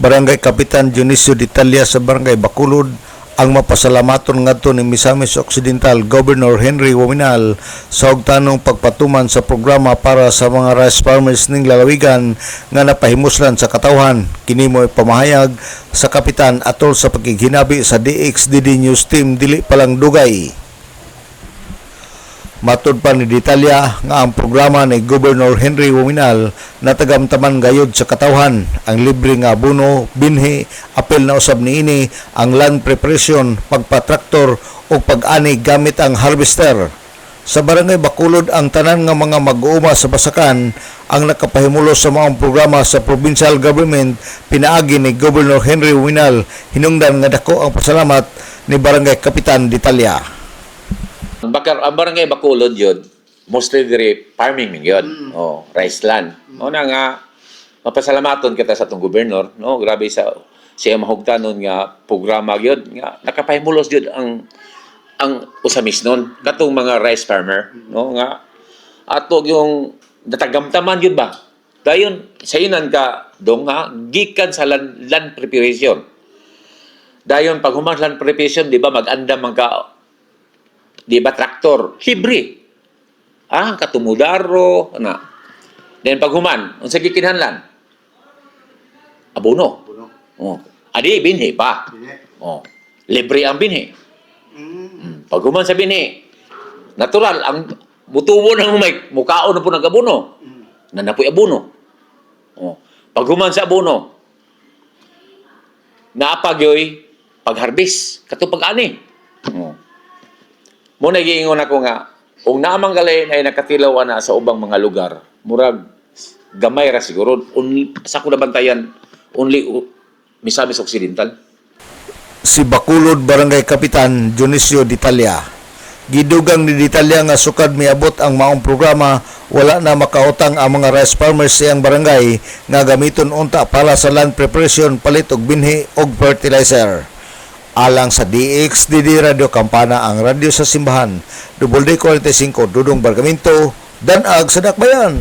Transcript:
Barangay Kapitan Dionisio Ditalia sa Barangay Bacolod ang mapasalamaton ngadto ni Misamis Occidental Governor Henry Wominal sa hugtanong pagpatuman sa programa para sa mga rice farmers ning lalawigan nga napahimuslan sa katawhan. Kini mo'y pamahayag sa kapitan atol sa pagkiginabi sa DXDD News Team dili palang dugay. Matud pa ni Ditalia nga ang programa ni Governor Henry Wominal natagamtaman gayud sa katawhan ang libre nga abono, binhi, apel na usab niini ang land preparation, pagpatraktor o pag-ani gamit ang harvester. Sa Barangay Bacolod ang tanan nga mga mag-uuma sa basakan ang nakapahimulos sa mga programa sa provincial government pinaagi ni Governor Henry Wominal. Hinungdan nga dako ang pasalamat ni Barangay Kapitan Ditalia. Ang Barangay Bacolod yun, mostly dire farming yun. Rice land. O na nga, mapasalamaton kita sa itong gobernador. No? Grabe siya mahugtanon nga programa yun. Nga, nakapahimulos yun ang usamis nun. Katong mga rice farmer. No? Nga, ato yung natagamtaman yun ba? Dayon, sa inan ka, dong nga, gikan sa land preparation. Dayon, pag humang land preparation, di ba, mag-andam ang ka, di ba, traktor, libre. Katumudaro, na. Then pag human, ang sige kinahanglan, abono. Adi, binhi pa. Libre ang binhi. Pag human sa binhi, natural, ang mutubo ng umay, mukao na po nag-abono. Nanapoy abono. Pag human sa abono, naapagyoy, pag-harvest, katupag-ani. Muna giingon ako nga, kung naamang galay na nakatilaw na sa ubang mga lugar, murag gamay ra siguro, sa ko nabantayan, only Misamis Occidental. Si Bacolod Barangay Kapitan Dionisio Ditalia. Gidugang ni Ditalia nga sukad miabot ang maong programa, wala na makautang ang mga rice farmers sa iyang barangay nga gamiton unta para sa land preparation, palit og binhi og fertilizer. Alang sa DXDD Radio Kampana, ang radyo sa simbahan, WD45, Dudong Bargamento, Danag sa Dakbayan.